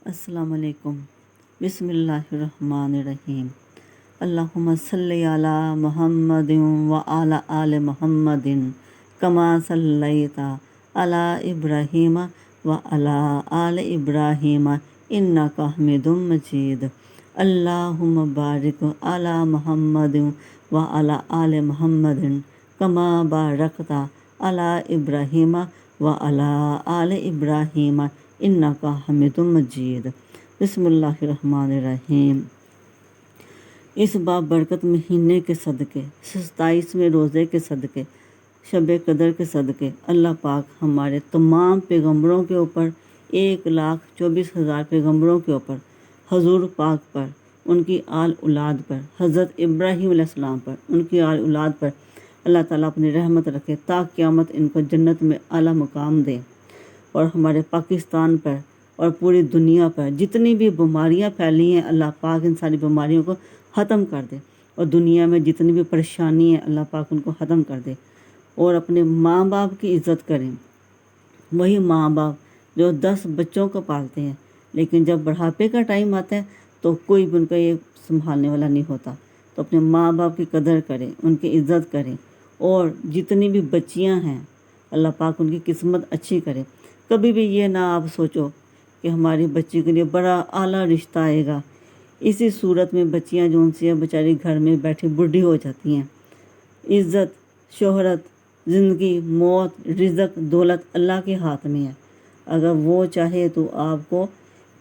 السلام علیکم۔ بسم اللہ الرحمن الرحیم۔ اللہم صلی علی محمد و علی آل محمد کما صلیت علی ابراہیم و علی آل ابراہیم انک حمید مجید۔ اللہم بارک علی محمد و علی آل محمد کما بارکت علی ابراہیم و علی آل ابراہیم انک حمید مجید۔ بسم اللہ الرحمن الرحیم۔ اس بابرکت مہینے کے صدقے، 27ویں روزے کے صدقے، شب قدر کے صدقے اللہ پاک ہمارے تمام پیغمبروں کے اوپر، 1,24,000 پیغمبروں کے اوپر، حضور پاک پر، ان کی آل اولاد پر، حضرت ابراہیم علیہ السلام پر، ان کی آل اولاد پر اللہ تعالیٰ اپنی رحمت رکھے تا قیامت ان کو جنت میں اعلیٰ مقام دے۔ اور ہمارے پاکستان پر اور پوری دنیا پر جتنی بھی بیماریاں پھیلی ہیں اللہ پاک ان ساری بیماریوں کو ختم کر دے، اور دنیا میں جتنی بھی پریشانی ہے اللہ پاک ان کو ختم کر دے۔ اور اپنے ماں باپ کی عزت کریں، وہی ماں باپ جو 10 بچوں کو پالتے ہیں لیکن جب بڑھاپے کا ٹائم آتا ہے تو کوئی بھی ان کا یہ سنبھالنے والا نہیں ہوتا۔ تو اپنے ماں باپ کی قدر کریں، ان کی عزت کریں، اور جتنی بھی بچیاں ہیں اللہ پاک ان کی قسمت اچھی کرے۔ کبھی بھی یہ نہ آپ سوچو کہ ہماری بچی کے لیے بڑا اعلیٰ رشتہ آئے گا، اسی صورت میں بچیاں جو ان سے بیچاری گھر میں بیٹھی بوڑھی ہو جاتی ہیں۔ عزت، شہرت، زندگی، موت، رزق، دولت اللہ کے ہاتھ میں ہے۔ اگر وہ چاہے تو آپ کو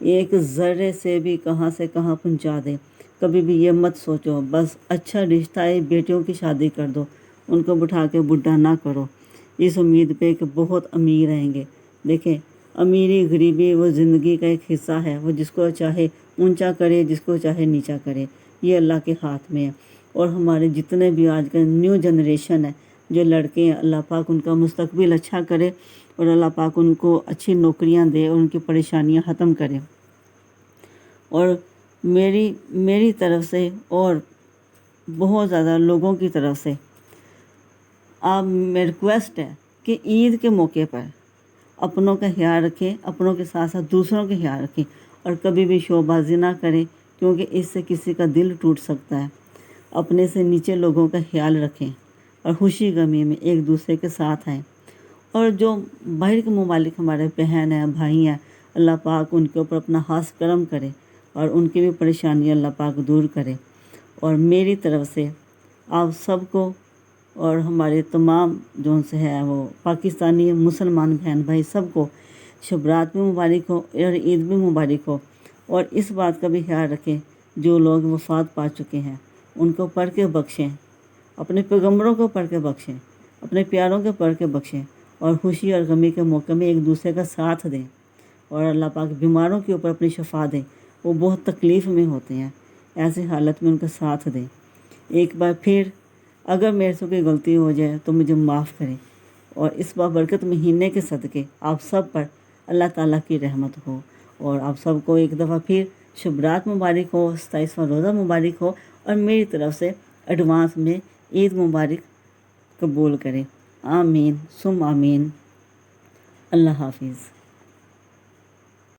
ایک ذرے سے بھی کہاں سے کہاں پہنچا دے۔ کبھی بھی یہ مت سوچو بس اچھا رشتہ ہے بیٹیوں کی شادی کر دو، ان کو بٹھا کے بڈھا نہ کرو اس امید پہ کہ بہت امیر رہیں گے۔ دیکھیں، امیری غریبی وہ زندگی کا ایک حصہ ہے، وہ جس کو چاہے اونچا کرے، جس کو چاہے نیچا کرے، یہ اللہ کے ہاتھ میں ہے۔ اور ہمارے جتنے بھی آج کل نیو جنریشن ہے جو لڑکے ہیں اللہ پاک ان کا مستقبل اچھا کرے، اور اللہ پاک ان کو اچھی نوکریاں دے اور ان کی پریشانیاں ختم کرے۔ اور میری طرف سے اور بہت زیادہ لوگوں کی طرف سے آپ میں ریکویسٹ ہے کہ عید کے موقع پر اپنوں کا خیال رکھیں، اپنوں کے ساتھ ساتھ دوسروں کا خیال رکھیں، اور کبھی بھی شو بازی نہ کریں کیونکہ اس سے کسی کا دل ٹوٹ سکتا ہے۔ اپنے سے نیچے لوگوں کا خیال رکھیں اور خوشی غمی میں ایک دوسرے کے ساتھ آئیں۔ اور جو باہر کے ممالک ہمارے بہن ہیں، بھائی ہیں، اللہ پاک ان کے اوپر اپنا خاص کرم کرے اور ان کی بھی پریشانی اللہ پاک دور کرے۔ اور میری طرف سے آپ سب کو اور ہمارے تمام جو ان سے ہے وہ پاکستانی مسلمان بہن بھائی سب کو شبرات بھی مبارک ہو اور عید بھی مبارک ہو۔ اور اس بات کا بھی خیال رکھیں جو لوگ وفات پا چکے ہیں ان کو پڑھ کے بخشیں، اپنے پیغمبروں کو پڑھ کے بخشیں، اپنے پیاروں کو پڑھ کے بخشیں، اور خوشی اور غمی کے موقع میں ایک دوسرے کا ساتھ دیں۔ اور اللہ پاک بیماروں کے اوپر اپنی شفا دیں، وہ بہت تکلیف میں ہوتے ہیں، ایسی حالت میں ان کا ساتھ دیں۔ ایک بار پھر اگر میرے سے کوئی غلطی ہو جائے تو مجھے معاف کریں، اور اس بابرکت مہینے کے صدقے آپ سب پر اللہ تعالیٰ کی رحمت ہو، اور آپ سب کو ایک دفعہ پھر شبرات مبارک ہو، 27واں روزہ مبارک ہو، اور میری طرف سے ایڈوانس میں عید مبارک قبول کریں۔ آمین ثم آمین۔ اللہ حافظ۔